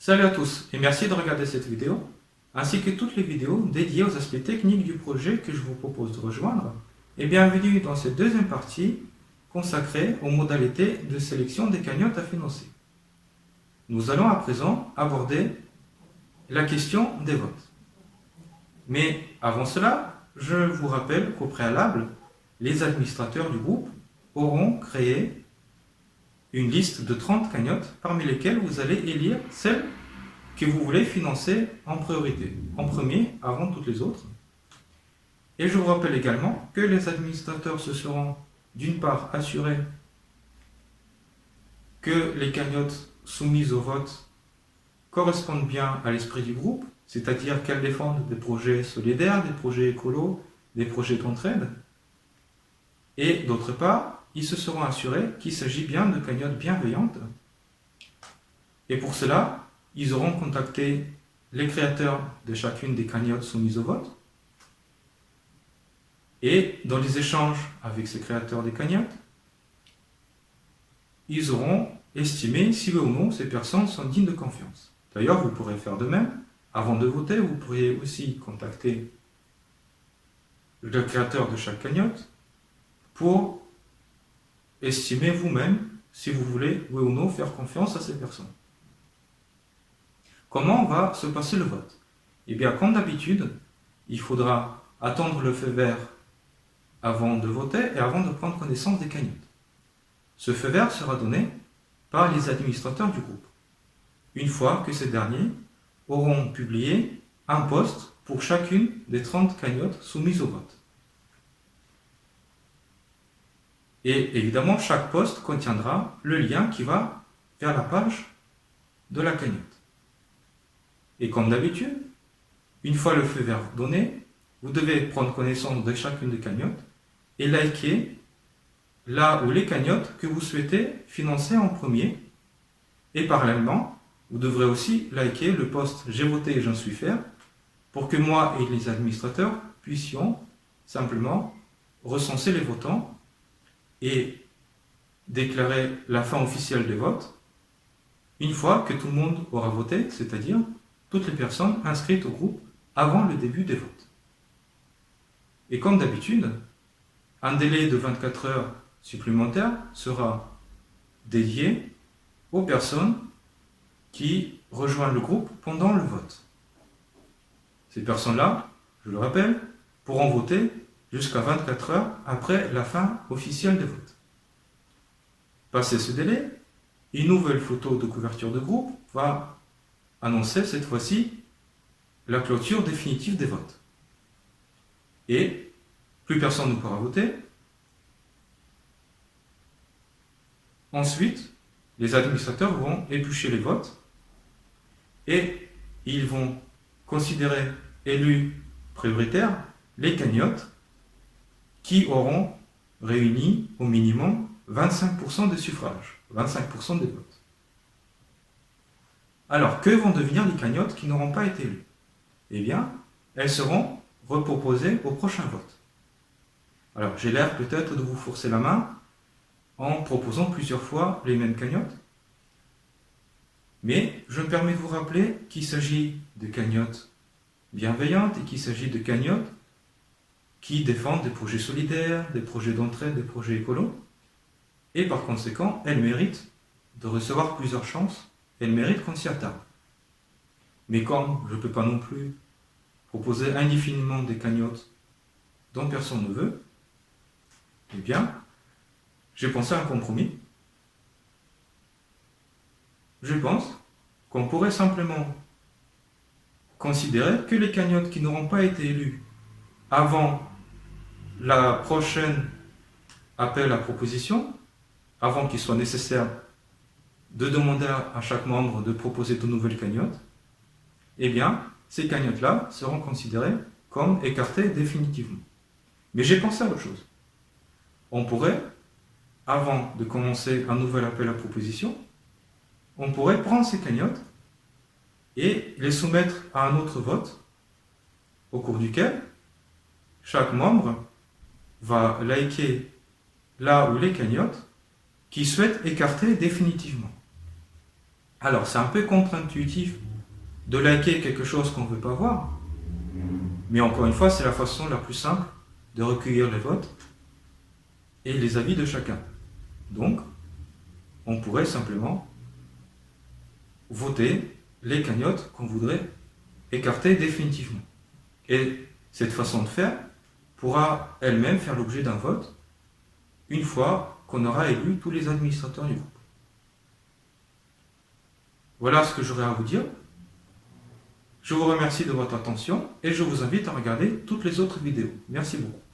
Salut à tous et merci de regarder cette vidéo, ainsi que toutes les vidéos dédiées aux aspects techniques du projet que je vous propose de rejoindre. Et bienvenue dans cette deuxième partie consacrée aux modalités de sélection des cagnottes à financer. Nous allons à présent aborder la question des votes. Mais avant cela, je vous rappelle qu'au préalable, les administrateurs du groupe auront créé une liste de 30 cagnottes parmi lesquelles vous allez élire celles que vous voulez financer en priorité, en premier avant toutes les autres. Et je vous rappelle également que les administrateurs se seront d'une part assurés que les cagnottes soumises au vote correspondent bien à l'esprit du groupe, c'est-à-dire qu'elles défendent des projets solidaires, des projets écolos, des projets d'entraide. Et d'autre part, ils se seront assurés qu'il s'agit bien de cagnottes bienveillantes. Et pour cela, ils auront contacté les créateurs de chacune des cagnottes soumises au vote. Et dans les échanges avec ces créateurs des cagnottes, ils auront estimé si oui ou non ces personnes sont dignes de confiance. D'ailleurs, vous pourrez faire de même. Avant de voter, vous pourriez aussi contacter le créateur de chaque cagnotte pour estimer vous-même si vous voulez, oui ou non, faire confiance à ces personnes. Comment va se passer le vote? Eh bien, comme d'habitude, il faudra attendre le feu vert avant de voter et avant de prendre connaissance des cagnottes. Ce feu vert sera donné par les administrateurs du groupe, une fois que ces derniers auront publié un post pour chacune des 30 cagnottes soumises au vote. Et évidemment, chaque post contiendra le lien qui va vers la page de la cagnotte. Et comme d'habitude, une fois le feu vert donné, vous devez prendre connaissance de chacune des cagnottes et liker là où les cagnottes que vous souhaitez financer en premier. Et parallèlement, vous devrez aussi liker le post « J'ai voté et j'en suis fier » pour que moi et les administrateurs puissions simplement recenser les votants et déclarer la fin officielle des votes une fois que tout le monde aura voté, c'est-à-dire toutes les personnes inscrites au groupe avant le début des votes. Et comme d'habitude, un délai de 24 heures supplémentaire sera dédié aux personnes qui rejoignent le groupe pendant le vote. Ces personnes-là, je le rappelle, pourront voter jusqu'à 24 heures après la fin officielle des votes. Passé ce délai, une nouvelle photo de couverture de groupe va annoncer cette fois-ci la clôture définitive des votes. Et plus personne ne pourra voter. Ensuite, les administrateurs vont éplucher les votes et ils vont considérer élus prioritaires les cagnottes qui auront réuni au minimum 25% des suffrages, 25% des votes. Alors, que vont devenir les cagnottes qui n'auront pas été élues? Eh bien, elles seront reproposées au prochain vote. Alors, j'ai l'air peut-être de vous forcer la main en proposant plusieurs fois les mêmes cagnottes. Mais je me permets de vous rappeler qu'il s'agit de cagnottes bienveillantes et qu'il s'agit de cagnottes qui défendent des projets solidaires, des projets d'entraide, des projets écolos. Et par conséquent, elles méritent de recevoir plusieurs chances. Elles méritent qu'on s'y attarde. Mais comme je ne peux pas non plus proposer indéfiniment des cagnottes dont personne ne veut, eh bien, j'ai pensé à un compromis. Je pense qu'on pourrait simplement considérer que les cagnottes qui n'auront pas été élues avant la prochaine appel à proposition, avant qu'il soit nécessaire de demander à chaque membre de proposer de nouvelles cagnottes, eh bien, ces cagnottes-là seront considérées comme écartées définitivement. Mais j'ai pensé à autre chose. On pourrait, avant de commencer un nouvel appel à proposition, on pourrait prendre ces cagnottes et les soumettre à un autre vote, au cours duquel chaque membre va liker là où les cagnottes qui souhaitent écarter définitivement. Alors, c'est un peu contre-intuitif de liker quelque chose qu'on ne veut pas voir, mais encore une fois, c'est la façon la plus simple de recueillir les votes et les avis de chacun. Donc, on pourrait simplement voter les cagnottes qu'on voudrait écarter définitivement. Et cette façon de faire pourra elle-même faire l'objet d'un vote une fois qu'on aura élu tous les administrateurs du groupe. Voilà ce que j'aurais à vous dire. Je vous remercie de votre attention et je vous invite à regarder toutes les autres vidéos. Merci beaucoup.